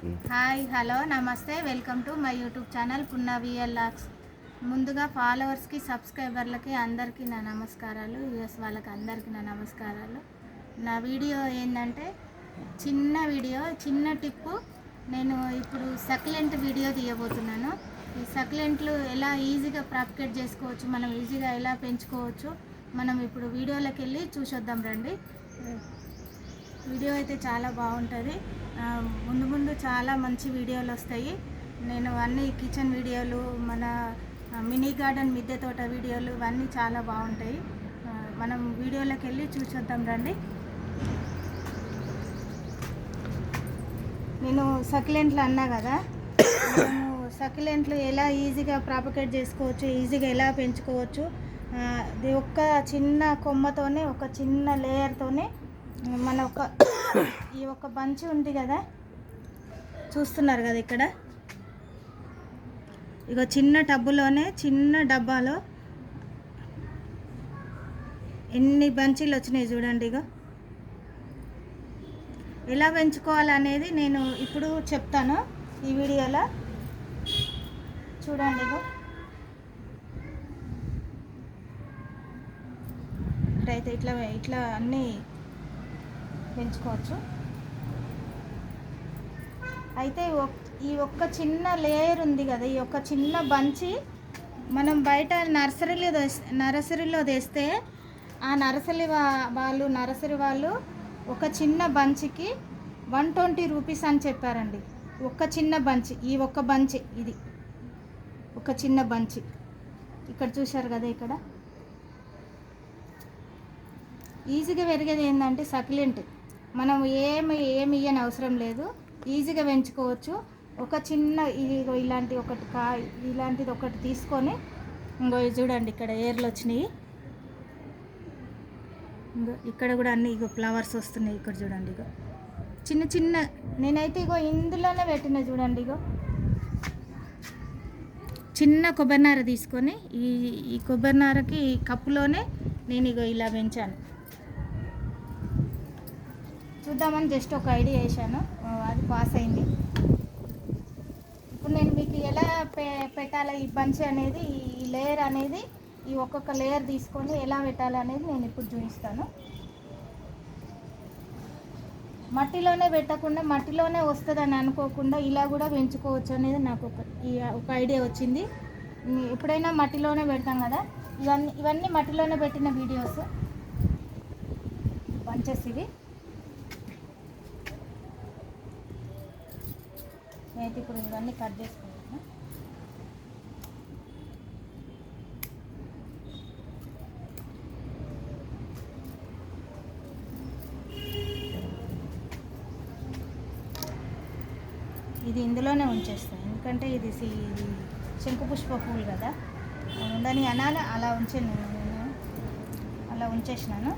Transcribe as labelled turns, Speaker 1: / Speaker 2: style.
Speaker 1: Hi hello నమస్తే welcome to my YouTube channel Punna VL lakhs. ముందుగా ఫాలోవర్స్కి సబ్స్క్రైబర్లకి అందరికీ నా నమస్కారాలు. యూఎస్ వాళ్ళకి అందరికీ నా నమస్కారాలు. నా వీడియో ఏంటంటే చిన్న టిప్పు. నేను ఇప్పుడు సక్లెంట్ వీడియో తీయబోతున్నాను. ఈ సక్లెంట్లు ఎలా ఈజీగా ప్రాపగేట్ చేసుకోవచ్చు, మనం ఈజీగా ఎలా పెంచుకోవచ్చు, మనం ఇప్పుడు వీడియోలోకి వెళ్ళి చూసొద్దాం రండి. వీడియో అయితే చాలా బాగుంటుంది. ముందు చాలా మంచి వీడియోలు వస్తాయి. నేను అన్ని కిచెన్ వీడియోలు, మన మినీ గార్డెన్ మిద్దె తోట వీడియోలు ఇవన్నీ చాలా బాగుంటాయి. మనం వీడియోలోకి వెళ్ళి చూసొద్దాం రండి. నేను సక్యులెంట్లు అన్నా కదా, మనము సక్యులెంట్లు ఎలా ఈజీగా ప్రాపగేట్ చేసుకోవచ్చు, ఈజీగా ఎలా పెంచుకోవచ్చు. ఒక్క చిన్న కొమ్మతోనే, ఒక చిన్న లేయర్తోనే మన ఈ ఒక బంచి ఉంది కదా, చూస్తున్నారు కదా ఇక్కడ. ఇక చిన్న టబ్బులోనే, చిన్న డబ్బాలో ఎన్ని బంచీలు వచ్చినాయి చూడండి. ఇక ఎలా పెంచుకోవాలనేది నేను ఇప్పుడు చెప్తాను ఈ వీడియోలో. చూడండి, ఇక ఇట్లయితే ఇట్లా అన్నీ పెంచుకోవచ్చు. అయితే ఈ ఒక్క చిన్న లేయర్ ఉంది కదా, ఈ ఒక్క చిన్న బంచి మనం బయట నర్సరీలో తెస్తే ఆ నర్సరీ వాళ్ళు ఒక చిన్న బంచికి 120 రూపీస్ అని చెప్పారండి. ఒక్క చిన్న బంచి, ఈ ఒక్క బంచి, ఇది ఒక చిన్న బంచి. ఇక్కడ చూశారు కదా, ఇక్కడ ఈజీగా పెరిగేది ఏంటంటే సక్యులెంట్. మనం ఏమి ఇయ్యని అవసరం లేదు, ఈజీగా పెంచుకోవచ్చు. ఒక చిన్న ఇలాంటిది ఒకటి తీసుకొని, ఇంకో చూడండి ఇక్కడ ఏర్లు వచ్చినాయి. ఇక్కడ కూడా అన్ని ఫ్లవర్స్ వస్తున్నాయి. ఇక్కడ చూడండి, ఇగో చిన్న నేనైతే ఇందులోనే పెట్టిన చూడండి. చిన్న కొబ్బరినార తీసుకొని ఈ కొబ్బరినారకి ఈ కప్పులోనే నేను ఇలా పెంచాను. చూద్దామని జస్ట్ ఒక ఐడియా వేసాను, అది పాస్ అయింది. ఇప్పుడు నేను మీకు ఎలా పెట్టాలి ఈ బంచ్ అనేది, ఈ లేయర్ అనేది, ఈ ఒక్కొక్క లేయర్ తీసుకొని ఎలా పెట్టాలి అనేది నేను ఇప్పుడు చూపిస్తాను. మట్టిలోనే పెట్టకుండా, మట్టిలోనే వస్తుందని అనుకోకుండా ఇలా కూడా పెంచుకోవచ్చు అనేది నాకు ఒక ఐడియా వచ్చింది. ఎప్పుడైనా మట్టిలోనే పెడతాం కదా, ఇవన్నీ మట్టిలోనే పెట్టిన వీడియోస్ బంచెస్ ఇవి. నేనైతే ఇప్పుడు ఇవన్నీ కట్ చేసుకుంటాను. ఇది ఇందులోనే ఉంచేస్తాను, ఎందుకంటే ఇది శంకుపుష్ప పూలు కదా, ఉండని అనాలి. అలా ఉంచాను నేను, అలా ఉంచేసినాను.